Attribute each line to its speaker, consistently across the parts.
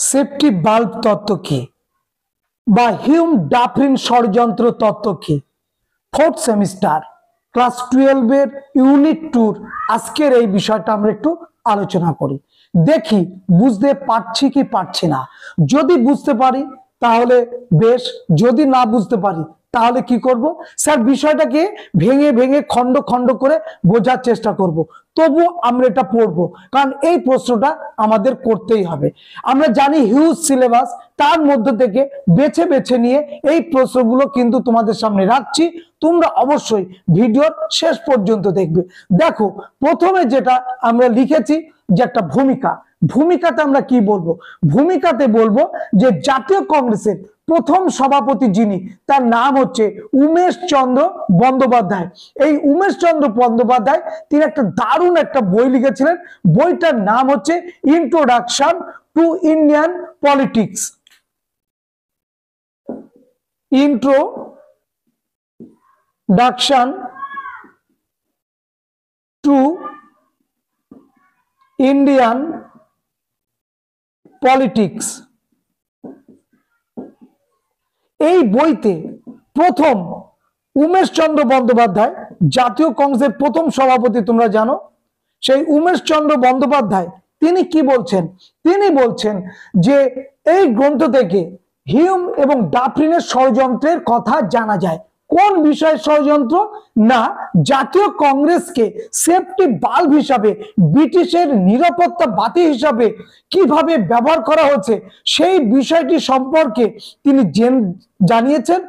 Speaker 1: Safety bulb তত্ত্ব কি বা হিউম ডাফরিন ষড়যন্ত্র তত্ত্ব কি? ফোর্থ সেমিস্টার ক্লাস 12 এর ইউনিট 2 আজকের এই বিষয়টা আমরা একটু আলোচনা করি। দেখি বুঝতে পারছি কি পারছি না। যদি বুঝতে পারি তাহলে বেশ, যদি না বুঝতে পারি তাহলে কি করব? স্যার বিষয়টাকে ভেঙে ভেঙে খণ্ড খণ্ড করে বোঝার চেষ্টা করব, তবু আমরা এটা পড়বো, কারণ এই প্রশ্নটা আমাদের করতেই হবে। আমরা জানি হিউজ সিলেবাস, তার মধ্যে থেকে বেছে বেছে নিয়ে এই প্রশ্নগুলো কিন্তু তোমাদের সামনে রাখছি। তোমরা অবশ্যই ভিডিওর শেষ পর্যন্ত দেখবে। দেখো, প্রথমে যেটা আমরা লিখেছি যে একটা ভূমিকা, ভূমিকাতে আমরা কি বলবো? ভূমিকাতে বলবো যে জাতীয় কংগ্রেসের প্রথম সভাপতি যিনি, তার নাম হচ্ছে উমেশ চন্দ্র বন্দ্যোপাধ্যায়। এই উমেশ চন্দ্র বন্দ্যোপাধ্যায় তিনি একটা দারুণ একটা বই লিখেছিলেন। বইটার নাম হচ্ছে introduction to Indian politics. Introduction to Indian politics. এই বইতে প্রথম উমেশ চন্দ্র বন্দ্যোপাধ্যায়, জাতীয় কংগ্রেসের প্রথম সভাপতি, তোমরা জানো, সেই উমেশ চন্দ্র বন্দ্যোপাধ্যায় তিনি কি বলছেন? তিনি বলছেন যে এই গ্রন্থ থেকে হিউম এবং ডাফরিনের ষড়যন্ত্রের কথা জানা যায়। কোন বিষয়ে ষড়যন্ত্র? না, জাতীয় কংগ্রেসকে সেফটি বাল্ব হিসাবে, ব্রিটিশের নিরাপত্তা বাতি হিসাবে কিভাবে ব্যবহার করা হচ্ছে সেই বিষয়টি সম্পর্কে তিনি জানিয়েছেন।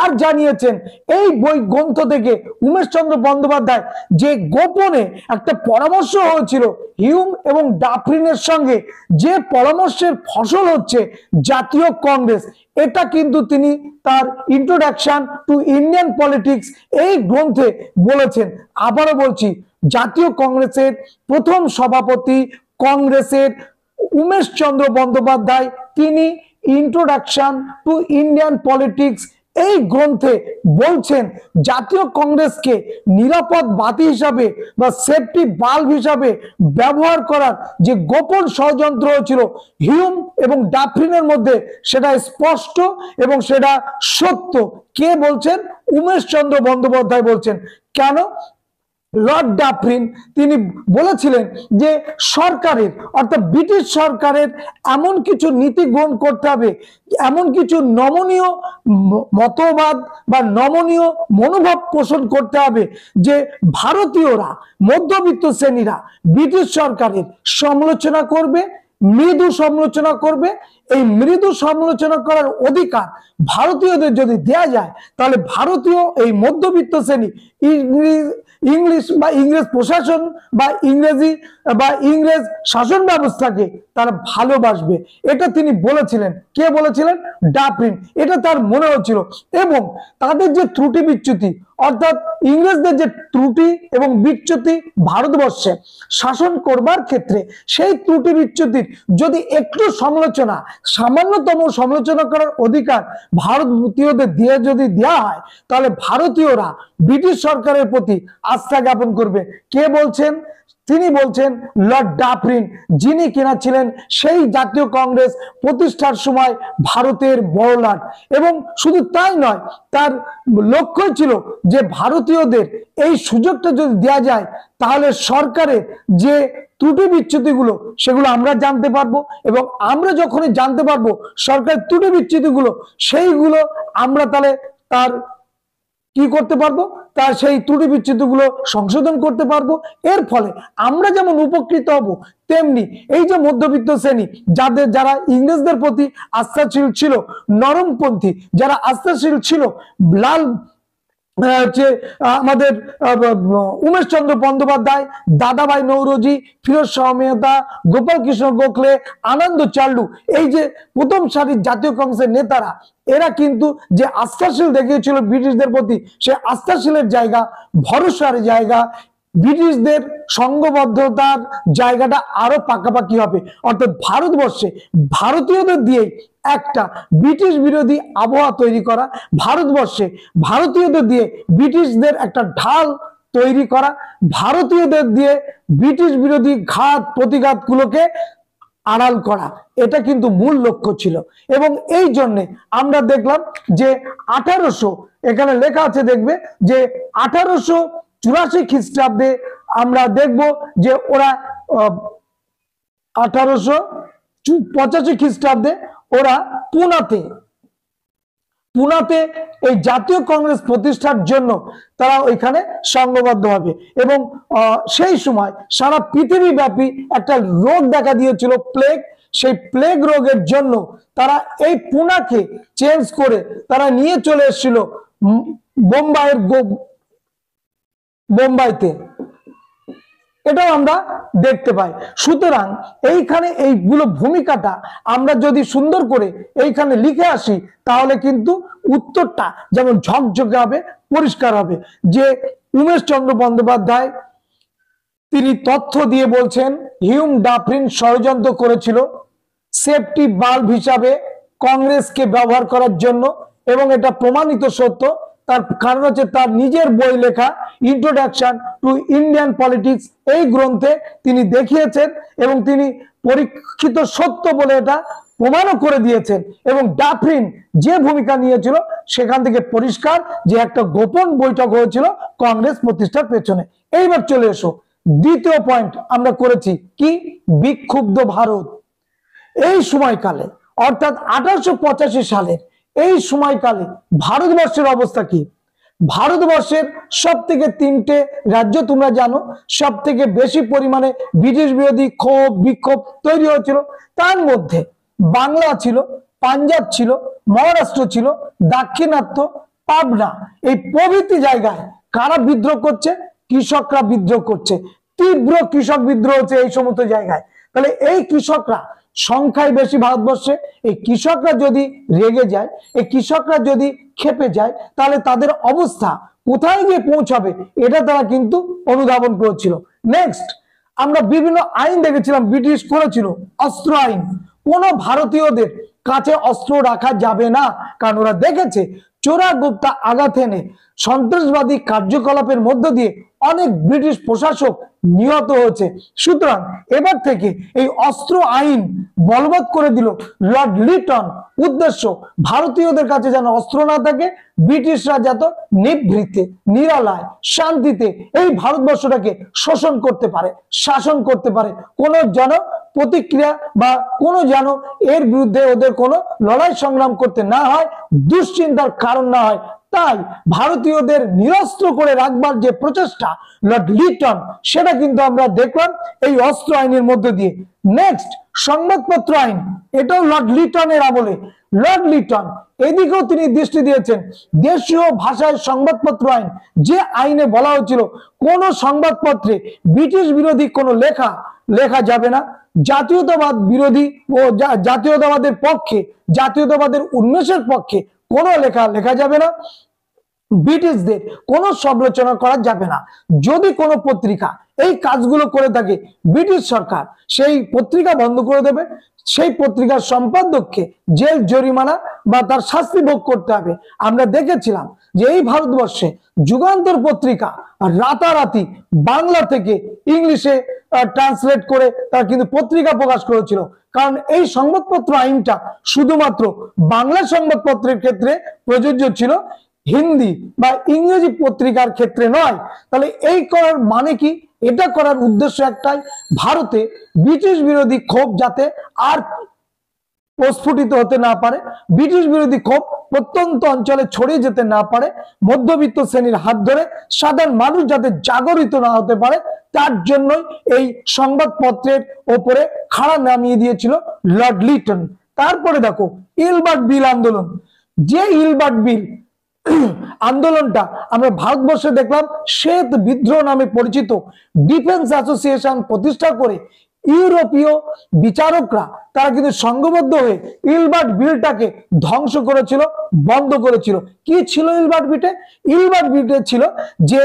Speaker 1: আর জানিয়েছেন এই বই গ্রন্থ থেকে উমেশ চন্দ্র বন্দ্যোপাধ্যায় যে গোপনে একটা পরামর্শ হয়েছিল হিউম এবং ডাফরিনের সঙ্গে, যে পরামর্শের ফসল হচ্ছে জাতীয় কংগ্রেস, এটা কিন্তু তিনি তার ইন্ট্রোডাকশন টু ইন্ডিয়ান পলিটিক্স এই গ্রন্থে বলেছেন। আবারও বলছি, জাতীয় কংগ্রেসের প্রথম সভাপতি কংগ্রেসের উমেশ চন্দ্র বন্দ্যোপাধ্যায় তিনি ইন্ট্রোডাকশন টু ইন্ডিয়ান পলিটিক্স এই গ্রন্থে বলছেন জাতীয় কংগ্রেসকে নিরাপদ বাতি হিসাবে বা সেফটি বাল্ব হিসাবে ব্যবহার করার যে গোপন ষড়যন্ত্র ছিল হিউম এবং ডাফরিনের মধ্যে, সেটা স্পষ্ট এবং সেটা সত্য। কে বলছেন? উমেশ চন্দ্র বন্দ্যোপাধ্যায় বলছেন। কেন? লর্ড ডাফরিন তিনি বলেছিলেন যে সরকারের, অর্থাৎ ব্রিটিশ সরকারের এমন কিছু নীতি গ্রহণ করতে হবে, এমন কিছু নমনীয় মতবাদ বা নমনীয় মনোভাব পোষণ করতে হবে যে ভারতীয়রা, মধ্যবিত্ত শ্রেণীরা ব্রিটিশ সরকারের সমালোচনা করবে, মৃদু সমালোচনা করবে। এই মৃদু সমালোচনা করার অধিকার ভারতীয়দের যদি দেয়া যায়, তাহলে ভারতীয় এই মধ্যবিত্ত শ্রেণী ইংলিশ বা ইংরেজ প্রশাসন বা ইংরেজি বা ইংরেজ শাসন ব্যবস্থাকে তারা ভালোবাসবে। এটা তিনি বলেছিলেন। কে বলেছিলেন? ডাফরিন। এটা তার মনে হচ্ছিল। এবং তাদের যে ত্রুটি বিচ্যুতি, অর্থাৎ ইংরেজদের যে ত্রুটি এবং বিচ্যুতি ভারতবর্ষে শাসন করবার ক্ষেত্রে, সেই ত্রুটি বিচ্যুতির যদি একটু সমালোচনা, সামান্যতম সমালোচনা করার অধিকার ভারতীয়দের দিয়ে যদি দেওয়া হয়, তাহলে ভারতীয়রা ব্রিটিশ সরকারের প্রতি আস্থা জ্ঞাপন করবে। কে বলছেন? তিনি বলছেন লর্ড ডাফরিন, যিনি কিনা ছিলেন সেই জাতীয় কংগ্রেস প্রতিষ্ঠার সময় ভারতের বড়লাট। এবং শুধু তাই নয়, তার লক্ষ্য ছিল যে ভারতীয়দের এই সুযোগটা যদি দেওয়া যায়, তাহলে সরকারের যে ত্রুটি বিচ্যুতিগুলো সেগুলো আমরা জানতে পারবো, এবং আমরা যখনই জানতে পারবো সরকারের ত্রুটি বিচ্যুতিগুলো, সেইগুলো আমরা তাহলে তার কি করতে পারবো? তার সেই ত্রুটি বিচ্যুতিগুলো সংশোধন করতে পারবো। এর ফলে আমরা যেমন উপকৃত হব, তেমনি এই যে মধ্যবিত্ত শ্রেণী, যারা ইংরেজদের প্রতি আস্থাশীল ছিল, নরমপন্থী যারা আস্থাশীল ছিল, লাল আমাদের উমেশ চন্দ্র বন্দ্যোপাধ্যায়, দাদাভাই নৌরোজি, ফিরোজ শাহ মেহতা, গোপাল কৃষ্ণ গোখলে, আনন্দ চাল্লু, এই যে প্রথম সারির জাতীয় কংগ্রেসের নেতারা, এরা কিন্তু যে আস্থাশীল দেখিয়েছিল ব্রিটিশদের প্রতি, সে আস্থাশীলের জায়গা, ভরসার জায়গা, ব্রিটিশদের সংঘবদ্ধতার জায়গাটা আরো পাকাপাকি হবে। অর্থাৎ ভারতবর্ষে ভারতীয়দের দিয়েই একটা ব্রিটিশ বিরোধী আবহাওয়া তৈরি করা, ভারতবর্ষে ভারতীয়দের দিয়ে ব্রিটিশদের একটা ঢাল তৈরি করা, ভারতীয়দের দিয়ে ব্রিটিশ বিরোধী ঘাত প্রতিঘাতগুলোকে আড়াল করা, এটা কিন্তু মূল লক্ষ্য ছিল। এবং এই জন্য আমরা দেখলাম যে 1800, এখানে লেখা আছে দেখবে যে 1884 খ্রিস্টাব্দে আমরা দেখব যে ওরা 1885 খ্রিস্টাব্দে ওরা পুনাতে এই জাতীয় কংগ্রেস প্রতিষ্ঠার জন্য তারা ওইখানে সংঘবদ্ধ হবে। এবং সেই সময় সারা পৃথিবীব্যাপী একটা রোগ দেখা দিয়েছিল, প্লেগ। সেই প্লেগ রোগের জন্য তারা এই পুনাকে চেঞ্জ করে তারা নিয়ে চলে এসেছিল বোম্বাইতে, এটাও আমরা দেখতে পাই। সুতরাং এইখানে এইগুলো ভূমিকাটা আমরা যদি সুন্দর করে এইখানে লিখে আসি, তাহলে কিন্তু উত্তরটা যেমন ঝকঝকে হবে, পরিষ্কার হবে। যে উমেশ চন্দ্র বন্দ্যোপাধ্যায় তিনি তথ্য দিয়ে বলছেন হিউম ডাফরিন ষড়যন্ত্র করেছিল সেফটি বাল্ব হিসাবে কংগ্রেসকে ব্যবহার করার জন্য, এবং এটা প্রমাণিত সত্য। তার কারণ হচ্ছে তার নিজের বই লেখা ইন্ট্রোডাকশন টু ইন্ডিয়ান পলিটিক্স, এই গ্রন্থে তিনি দেখিয়েছেন এবং তিনি পরীক্ষিত সত্য বলে এটা প্রমাণও করে দিয়েছেন। এবং ডাফরিন যে ভূমিকা নিয়েছিল সেখান থেকে পরিষ্কার যে একটা গোপন বৈঠক হয়েছিল কংগ্রেস প্রতিষ্ঠার পেছনে। এইবার চলে এসো দ্বিতীয় পয়েন্ট আমরা করেছি কি, বিক্ষুব্ধ ভারত। এই সময়কালে অর্থাৎ 1885 সালের এই সময়কালে ভারতবর্ষের অবস্থা কি? ভারতবর্ষের সব থেকে 3টে রাজ্য তোমরা জানো সব থেকে বেশি পরিমাণে ব্রিটিশ বিরোধী ক্ষোভ বিক্ষোভ তৈরি হয়েছিল। তার মধ্যে বাংলা ছিল, পাঞ্জাব ছিল, মহারাষ্ট্র ছিল, দাক্ষিণাত্য, পাবনা, এই প্রভৃতি জায়গায় কারা বিদ্রোহ করছে? কৃষকরা বিদ্রোহ করছে। তীব্র কৃষক বিদ্রোহ হচ্ছে এই সমস্ত জায়গায়। তাহলে এই কৃষকরা সংখ্যায় বেশি ভারতবর্ষে। এই কৃষকরা যদি রেগে যায়, এই কৃষকরা যদি ক্ষেপে যায়, তাহলে তাদের অবস্থা কোথায় গিয়ে পৌঁছাবে এটা তারা কিন্তু অনুধাবন করেছিল। নেক্সট আমরা বিভিন্ন আইন দেখেছিলাম ব্রিটিশ করেছিল, অস্ত্র আইন। কোন ভারতীয়দের কাছে অস্ত্র রাখা যাবে না, কারণ ওরা দেখেছে চোরা গুপ্তা আঘাত এনে সন্ত্রাসবাদী কার্যকলাপের মধ্য দিয়ে অনেক ব্রিটিশ প্রশাসক নিহত হয়েছে। সুতরাং এবার থেকে এই অস্ত্র আইন বলবৎ করে দিল লর্ড লিটন। উদ্দেশ্য ভারতীয়দের কাছে যেন অস্ত্র না থাকে, ব্রিটিশরা যেন নিভৃতে নিরালায় শান্তিতে এই ভারতবর্ষটাকে শোষণ করতে পারে, শাসন করতে পারে। কোনো যেন প্রতিক্রিয়া বা কোনো যেন এর বিরুদ্ধে ওদের কোনো লড়াই সংগ্রাম করতে না হয়, দুশ্চিন্তার কারণ না হয়। তাই ভারতীয়দের নিরস্ত্র করে রাখবার যে প্রচেষ্টা লর্ড লিটন, সেটা কিন্তু আমরা দেখলাম এই অস্ত্র আইনের মধ্যে দিয়ে। নেক্সট সংবাদপত্র আইন, এটাও লর্ড লিটনের আমলে। লর্ড লিটন এদিকেও তিনি দৃষ্টি দিয়েছেন। দেশীয় ভাষায় সংবাদপত্র আইন, যে আইনে বলা হয়েছিল কোন সংবাদপত্রে ব্রিটিশ বিরোধী কোনো লেখা যাবে না, জাতীয়তাবাদ বিরোধী ও জাতীয়তাবাদের পক্ষে, জাতীয়তাবাদের উন্মেষের পক্ষে কোনো লেখা যাবে না, ব্রিটিশদের কোনো সমালোচনা করা যাবে না। যদি কোনো পত্রিকা এই কাজগুলো করে থাকে, ব্রিটিশ সরকার সেই পত্রিকা বন্ধ করে দেবে। সেই পত্রিকার সম্পাদককে জেল জরিমানা বা তার শাস্তি ভোগ করতে হবে। আমরা দেখেছিলাম যে এই ভারতবর্ষে যুগান্তর পত্রিকা রাতারাতি বাংলা থেকে ইংলিশে ট্রান্সলেট করে তারা কিন্তু পত্রিকা প্রকাশ করেছিল, কারণ এই সংবাদপত্র আইনটা শুধুমাত্র বাংলা সংবাদপত্রের ক্ষেত্রে প্রযোজ্য ছিল, হিন্দি বা ইংরেজি পত্রিকার ক্ষেত্রে নয়। তাহলে এই করার মানে কি? এটা করার উদ্দেশ্য একটাই, ভারতে ব্রিটিশ বিরোধী ক্ষোভ যাতে আর প্রস্ফুটিত হতে না পারে, ব্রিটিশ বিরোধী ক্ষোভ প্রত্যন্ত অঞ্চলে ছড়িয়ে যেতে না পারে, মধ্যবিত্ত শ্রেণীর হাত ধরে সাধারণ মানুষ যাতে জাগরিত না হতে পারে, তার জন্যই এই সংবাদপত্রের ওপরে খাড়া নামিয়ে দিয়েছিল লর্ড লিটন। তারপরে দেখো ইলবার্ট বিল আন্দোলন। যে ইলবার্ট বিল আন্দোলনটা আমরা ভারতবর্ষে দেখলাম শ্বেত বিদ্রোহ নামে পরিচিত। ডিফেন্স অ্যাসোসিয়েশন প্রতিষ্ঠা করে ইউরোপীয় বিচারকরা তারা কিন্তু সংঘবদ্ধ হয়ে ইলবার্ট বিলটাকে ধ্বংস করেছিল, বন্ধ করেছিল। কি ছিল ইলবার্ট বিটে? ইলবার্ট বিটে ছিল যে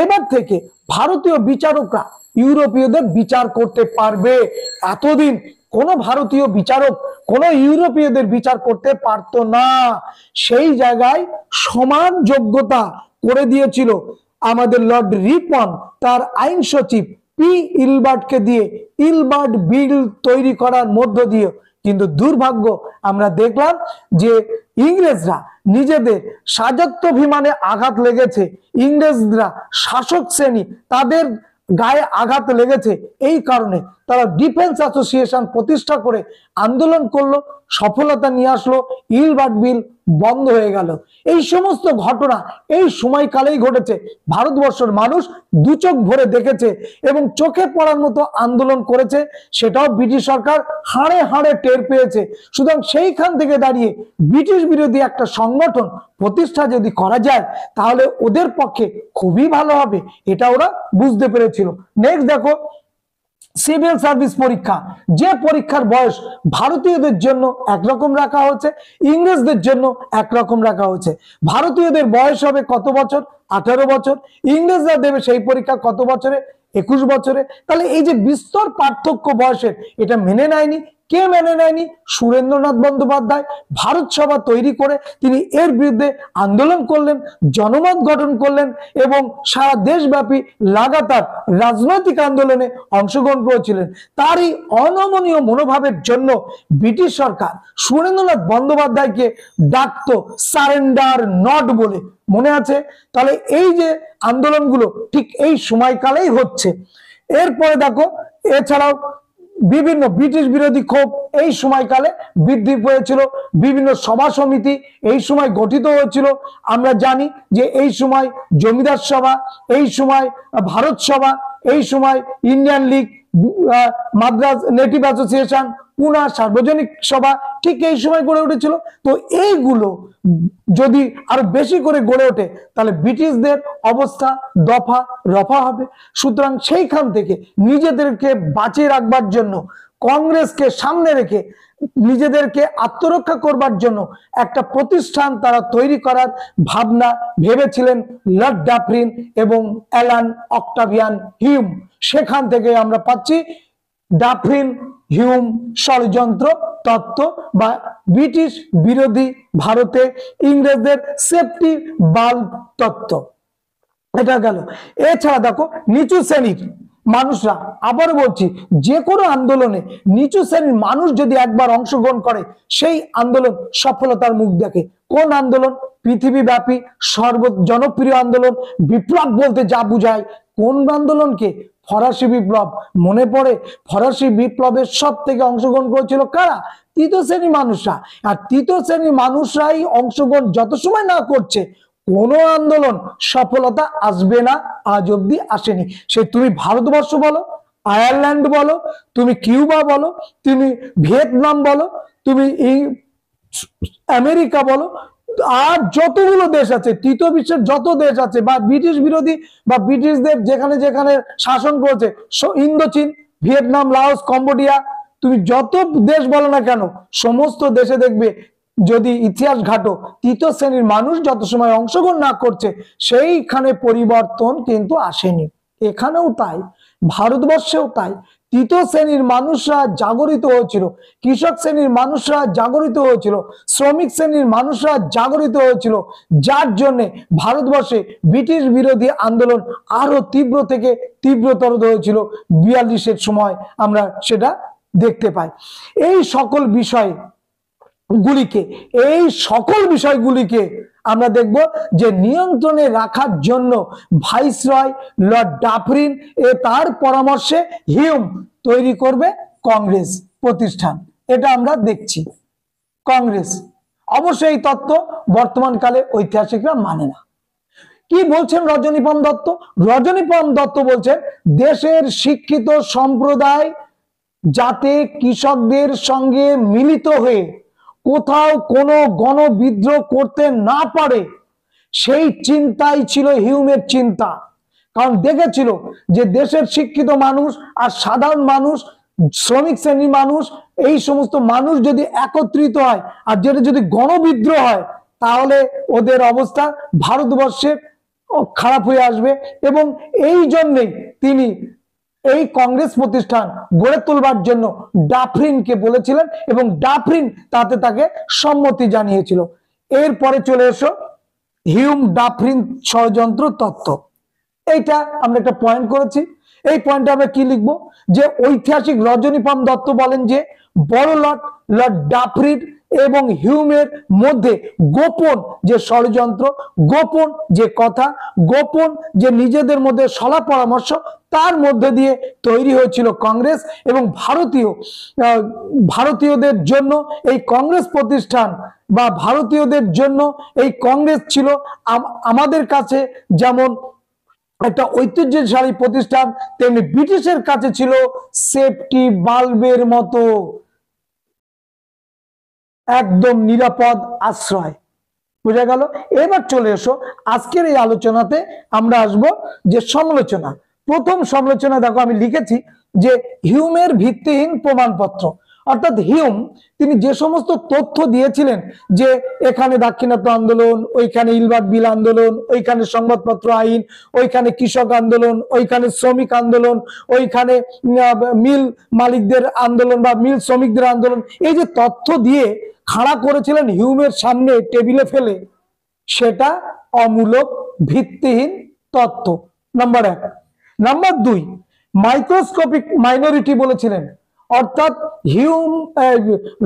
Speaker 1: এবার থেকে ভারতীয় বিচারকরা ইউরোপীয়দের বিচার করতে পারবে। এতদিন কোন ভারতীয় বিচারক কোন ইউরোপীয়দের বিচার করতে পারতো না। সেই জায়গায় সমান যোগ্যতা করে দিয়েছিল আমাদের লর্ড রিপন, তার আইন সচিব পি ইলবার্টকে দিয়ে ইলবার্ট বিল তৈরি করার মধ্য দিয়ে কিন্তু দুর্ভাগ্য আমরা দেখলাম যে ইংরেজরা নিজেদের স্বায়ত্তাভিমানে আঘাত লেগেছে, ইংরেজরা শাসক শ্রেণী তাদের গায়ে আঘাত লেগেছে, এই কারণে তারা ডিফেন্স অ্যাসোসিয়েশন প্রতিষ্ঠা করে আন্দোলন করলো, সফলতা নিয়ে আসলো, ইলবার্ট বিল বন্ধ হয়ে গেল। এই সমস্ত ঘটনা এই সময়কালেই ঘটেছে। ভারতবর্ষের মানুষ দু চোখ ভরে দেখেছে এবং চোখে পড়ার মতো আন্দোলন করেছে, সেটাও ব্রিটিশ সরকার হাড়ে হাড়ে টের পেয়েছে। সুতরাং সেইখান থেকে দাঁড়িয়ে ব্রিটিশ বিরোধী একটা সংগঠন প্রতিষ্ঠা যদি করা যায় তাহলে ওদের পক্ষে খুবই ভালো হবে, এটা ওরা বুঝতে পেরেছিল। নেক্সট দেখো, সিভিল সার্ভিস পরীক্ষা, যে পরীক্ষার বয়স ভারতীয়দের জন্য একরকম রাখা হয়েছে, ইংরেজদের জন্য একরকম রাখা হয়েছে। ভারতীয়দের বয়স হবে কত বছর? 18 বছর। ইংরেজরা দেবে সেই পরীক্ষা কত বছরে? 21 বছরে। তাহলে এই যে বিস্তর পার্থক্য বয়সের, এটা মেনে নেয়নি। কে মেনে নেয়নি? সুরেন্দ্রনাথ বন্দ্যোপাধ্যায় ভারত সভা তৈরি করে তিনি এর বিরুদ্ধে আন্দোলন করলেন, জনমত গঠন করলেন এবং সারা দেশব্যাপী লাগাতার রাজনৈতিক আন্দোলনে অংশগ্রহণ করেছিলেন। তারই অনমনীয় মনোভাবের জন্য ব্রিটিশ সরকার সুরেন্দ্রনাথ বন্দ্যোপাধ্যায়কে ডাকতো সারেন্ডার নট বলে, মনে আছে? তাহলে এই যে আন্দোলনগুলো ঠিক এই সময়কালেই হচ্ছে। এরপরে দেখো, এছাড়াও বিভিন্ন ব্রিটিশ বিরোধী ক্ষোভ এই সময়কালে বৃদ্ধি পেয়েছিল, বিভিন্ন সভা সমিতি এই সময় গঠিত হয়েছিল। আমরা জানি যে এই সময় জমিদার সভা, এই সময় ভারত সভা, এই সময় Indian league, Madras native association, Poona Sarvajanik Sabha ঠিক এই সময় গড়ে উঠেছিল। তো এইগুলো যদি আরো বেশি করে গড়ে ওঠে তাহলে ব্রিটিশদের অবস্থা দফা রফা হবে। সুতরাং সেইখান থেকে নিজেদেরকে বাঁচিয়ে রাখবার জন্য, কংগ্রেসকে সামনে রেখে নিজেদেরকে আত্মরক্ষা করবার জন্য একটা প্রতিষ্ঠান তারা তৈরি করার ভাবনা ভেবেছিলেন লর্ড ডাফরিন এবং অ্যালান অক্টাভিয়ান হিউম। সেখান থেকে আমরা পাচ্ছি ডাফরিন হিউম ষড়যন্ত্র তত্ত্ব বা ব্রিটিশ বিরোধী ভারতে ইংরেজদের সেফটি বাল্ব তত্ত্ব, এটা গেল। এছাড়া দেখো, নিচু শ্রেণীর মানুষরা, আবার বলছি, যে কোনো আন্দোলনে নিচু শ্রেণীর মানুষ যদি একবার অংশগ্রহণ করে সেই আন্দোলন সফলতার মুখ দেখে। কোন আন্দোলন? পৃথিবীব্যাপী জনপ্রিয় আন্দোলন, বিপ্লব বলতে যা বুঝায়। কোন আন্দোলনকে? ফরাসি বিপ্লব। মনে পড়ে? ফরাসি বিপ্লবের সব থেকে অংশগ্রহণ করেছিল কারা? তৃতীয় শ্রেণীর মানুষরা। আর তৃতীয় শ্রেণীর মানুষরাই অংশগ্রহণ যত সময় না করছে কোন আন্দোলন সফলতা আসবে না, আজ অব্দি আসেনি। সে তুমি ভারতবর্ষ বলো, আয়ারল্যান্ড বলো, তুমি কিউবা বলো, তুমি ভিয়েতনাম বলো, তুমি আমেরিকা বলো, আর যতগুলো দেশ আছে, তৃতীয় বিশ্বের যত দেশ আছে বা ব্রিটিশ বিরোধী বা ব্রিটিশদের যেখানে যেখানে শাসন করেছে, ইন্দোচীন, ভিয়েতনাম, লাওস, কম্বোডিয়া, তুমি যত দেশ বলো না কেন, সমস্ত দেশে দেখবে যদি ইতিহাস ঘাটো, তৃতীয় শ্রেণীর মানুষ যত সময় অংশগ্রহণ না করছে সেইখানে পরিবর্তন কিন্তু আসেনি। এখানেও তাই, ভারতবর্ষেও তাই। তৃতীয় শ্রেণীর মানুষরা জাগরিত হয়েছিল, কৃষক শ্রেণীর মানুষরা জাগরিত হয়েছিল, শ্রমিক শ্রেণীর মানুষরা জাগরিত হয়েছিল, যার জন্য ভারতবর্ষে ব্রিটিশ বিরোধী আন্দোলন আরো তীব্র থেকে তীব্রতর হয়েছিল। 42-এর সময় আমরা সেটা দেখতে পাই। এই সকল বিষয়গুলিকে আমরা দেখব যে নিয়ন্ত্রণে রাখার জন্য ভাইসরয় লর্ড ডাফরিন তার পরামর্শে হিউম তৈরি করবে কংগ্রেস প্রতিষ্ঠান। এটা আমরা দেখছি। কংগ্রেস অবশ্যই এই তত্ত্ব বর্তমানকালে ঐতিহাসিকরা মানে না। কি বলছেন রজনীপম দত্ত? রজনীপম দত্ত বলছেন দেশের শিক্ষিত সম্প্রদায় যাতে কৃষকদের সঙ্গে মিলিত হয়ে কোথাও কোনো গণবিদ্রোহ করতে না পারে সেই চিন্তাই ছিল হিউমের চিন্তা। কারণ দেখেছিল যে দেশের শিক্ষিত মানুষ আর সাধারণ মানুষ, শ্রমিক শ্রেণীর মানুষ, এই সমস্ত মানুষ যদি একত্রিত হয় আর যেটা যদি গণবিদ্রোহ হয় তাহলে ওদের অবস্থা ভারতবর্ষে খারাপ হয়ে আসবে। এবং এই জন্যই তিনি এই কংগ্রেস প্রতিষ্ঠান গড়ে তোলবার জন্য ডাফরিনকে বলেছিলেন এবং ডাফরিন তাকে সম্মতি জানিয়েছিল। এরপরে চলে এসো হিউম ডাফরিন ষড়যন্ত্র তত্ত্ব। এইটা আমরা একটা পয়েন্ট করেছি। এই পয়েন্টে আমরা কি লিখবো, যে ঐতিহাসিক রজনীপাম দত্ত বলেন যে বড় লর্ড ডাফরিন এবং হিউমের মধ্যে গোপন যে ষড়যন্ত্র, গোপন যে কথা, গোপন যে নিজেদের মধ্যে সলা পরামর্শ, তার মধ্যে দিয়ে তৈরি হয়েছিল কংগ্রেস। এবং ভারতীয়দের জন্য এই কংগ্রেস প্রতিষ্ঠান বা ভারতীয়দের জন্য এই কংগ্রেস ছিল আমাদের কাছে যেমন একটা ঐতিহ্যশালী প্রতিষ্ঠান, তেমনি ব্রিটিশের কাছে ছিল সেফটি বাল্বের মতো একদম নিরাপদ আশ্রয়। বুঝা গেল? এবার চলে এসো আজকের এই আলোচনাতে আমরা আসব যে সমালোচনা। প্রথম সমালোচনা দেখো আমি লিখেছি যে হিউমের ভিত্তিহীন প্রমাণপত্র। অর্থাৎ হিউম তিনি যে সমস্ত তথ্য দিয়েছিলেন যে এখানে দাক্ষিণাত্য আন্দোলন, ওইখানে ইলবার্ট বিল আন্দোলন, ওইখানে সংবাদপত্র আইন, ওইখানে কৃষক আন্দোলন, ওইখানে শ্রমিক আন্দোলন, ওইখানে মিল মালিকদের আন্দোলন বা মিল শ্রমিকদের আন্দোলন, এই যে তথ্য দিয়ে খাড়া করেছিলেন হিউমের সামনে টেবিলে ফেলে, সেটা অমূলক ভিত্তিহীন তথ্য, নাম্বার 1। নাম্বার 2, মাইক্রোস্কোপিক মাইনরিটি বলেছিলেন। অর্থাৎ হিউম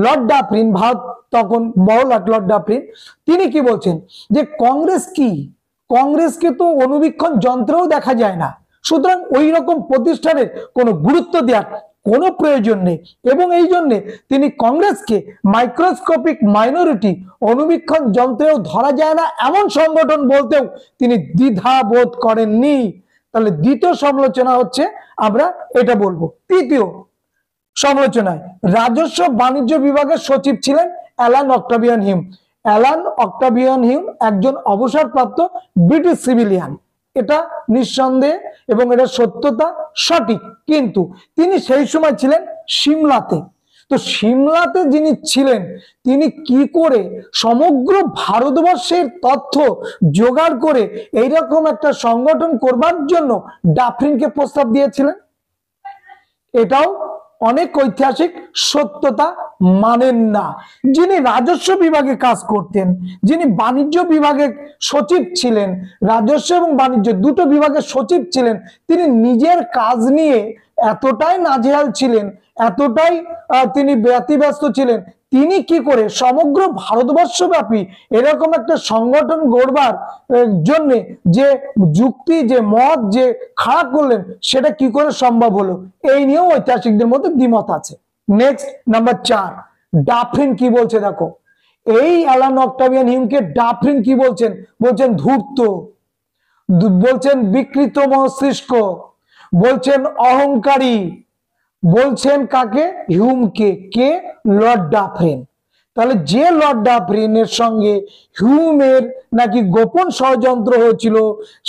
Speaker 1: লর্ড ডাফরিন, ভারত তখন বড় লর্ড ডাফরিন, তিনি কি বলছেন যে কংগ্রেস কি, কংগ্রেসকে তো অনুবীক্ষণ যন্ত্রেও দেখা যায় না, সুতরাং ওই রকম প্রতিষ্ঠানের কোনো গুরুত্ব দেওয়ার কোনো প্রয়োজন নেই। এবং এই জন্যে তিনি কংগ্রেসকে মাইক্রোস্কোপিক মাইনরিটি, অনুবীক্ষণ যন্ত্রেও ধরা যায় না এমন সংগঠন বলতেও তিনি দ্বিধা বোধ করেননি। তাহলে দ্বিতীয় সমালোচনা হচ্ছে আমরা এটা বলবো। তৃতীয় সমালোচনায় রাজস্ব বাণিজ্য বিভাগের সচিব ছিলেন Alan Octavian Hume. Alan Octavian Hume একজন অবসরপ্রাপ্ত ব্রিটিশ সিভিলিয়ান, এটা নিঃসন্দেহে এবং এটা সত্যতা সঠিক। কিন্তু তিনি সেই সময় ছিলেন সিমলাতে। তো সিমলাতে যিনি ছিলেন তিনি কি করে সমগ্র ভারতবর্ষের তথ্য জোগাড় করে এইরকম একটা সংগঠন করবার জন্য ডাফরিনকে প্রস্তাব দিয়েছিলেন? এটাও অনেক ঐতিহাসিক সত্যতা মানেন না। যিনি রাজস্ব বিভাগে কাজ করতেন, যিনি বাণিজ্য বিভাগের সচিব ছিলেন, রাজস্ব এবং বাণিজ্য দুটো বিভাগের সচিব ছিলেন, তিনি নিজের কাজ নিয়ে এতটাই নাজেহাল ছিলেন, এতটাই তিনি ব্যতিব্যস্ত ছিলেন, তিনি কি করে সমগ্র ভারতবর্ষব্যাপী এরকম একটা সংগঠন গড়বার জন্য যে যুক্তি, যে মত যে খাড়া করলেন, সেটা কি করে সম্ভব হলো? এই নিয়েও ঐতিহাসিকদের মধ্যে দ্বিমত আছে। নেক্সট, নাম্বার 4, ডাফরিন কি বলছে দেখো। এই অ্যালান অক্টাভিয়ান হিউমকে ডাফরিন কি বলছেন? বলছেন ধূর্ত, বলছেন বিকৃত মস্তিষ্ক, বলছেন অহংকারী, বলছেন কাকে? হিউমকে। কে? Lord Dufferin. তাহলে যে লর্ড ডাফরিনের সঙ্গে হিউমের নাকি গোপন ষড়যন্ত্র হয়েছিল,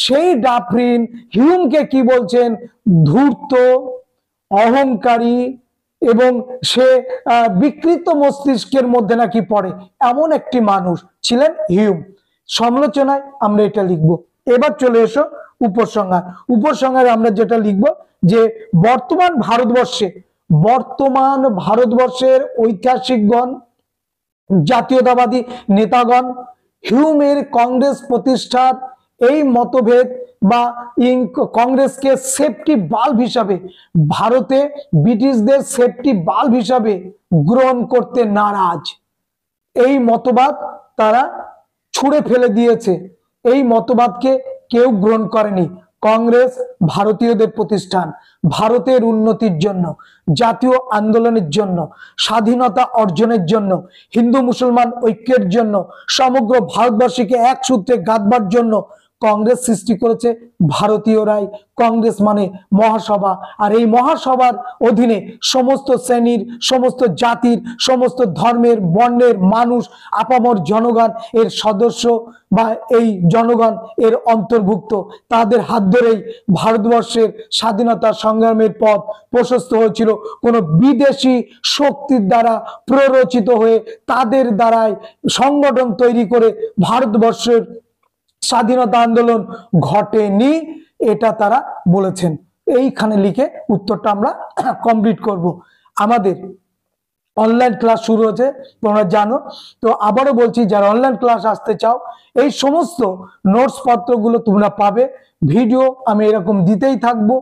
Speaker 1: সেই ডাফরিন হিউমকে কি বলছেন? ধূর্ত, অহংকারী এবং সে বিকৃত মস্তিষ্কের মধ্যে নাকি পড়ে, এমন একটি মানুষ ছিলেন হিউম। সমালোচনায় আমরা এটা লিখব। এবার চলে এসো উপসংহার। উপসংহারে আমরা যেটা লিখব যে বর্তমান ভারতবর্ষের ঐতিহাসিকগণ, জাতীয়তাবাদী নেতাগণ হিউমের কংগ্রেস প্রতিষ্ঠার এই মতভেদ বা কংগ্রেসকে সেফটি বাল্ব হিসাবে, ভারতে ব্রিটিশদের সেফটি বাল্ব হিসাবে গ্রহণ করতে নারাজ। এই মতবাদ তারা ছুঁড়ে ফেলে দিয়েছে, এই মতবাদকে কেউ গ্রহণ করেনি। কংগ্রেস ভারতীয়দের প্রতিষ্ঠান, ভারতের উন্নতির জন্য, জাতীয় আন্দোলনের জন্য, স্বাধীনতা অর্জনের জন্য, হিন্দু মুসলমান ঐক্যের জন্য, সমগ্র ভারতবর্ষকে এক সূত্রে গাঁথবার জন্য কংগ্রেস সৃষ্টি করেছে ভারতীয়রাই। কংগ্রেস মানে মহাসভা, আর এই মহাসভার অধীনে সমস্ত শ্রেণীর, সমস্ত জাতির, সমস্ত ধর্মের, বর্ণের মানুষ, আপামর জনগণ এর সদস্য বা এই জনগণ এর অন্তর্ভুক্ত। তাদের হাত ধরেই ভারতবর্ষের স্বাধীনতা সংগ্রামের পথ প্রশস্ত হয়েছিল। কোনো বিদেশি শক্তির দ্বারা প্ররোচিত হয়ে তাদের দ্বারাই সংগঠন তৈরি করে ভারতবর্ষের স্বাধীনতা আন্দোলন ঘটেনি, এটা তারা বলেছেন। এইখানে লিখে উত্তরটা আমরা কমপ্লিট করব। আমাদের অনলাইন ক্লাস শুরু হয়েছে, তোমরা জানো। তো আবারও বলছি, যারা অনলাইন ক্লাস আসতে চাও, এই সমস্ত নোটস পত্রগুলো তোমরা পাবে। ভিডিও আমি এরকম দিতেই থাকবো।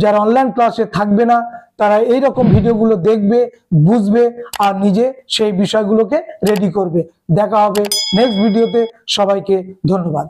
Speaker 1: যারা অনলাইন ক্লাসে থাকবে না, তারা এইরকম ভিডিওগুলো দেখবে, বুঝবে, আর নিজে সেই বিষয়গুলোকে রেডি করবে। দেখা হবে নেক্সট ভিডিওতে। সবাইকে ধন্যবাদ।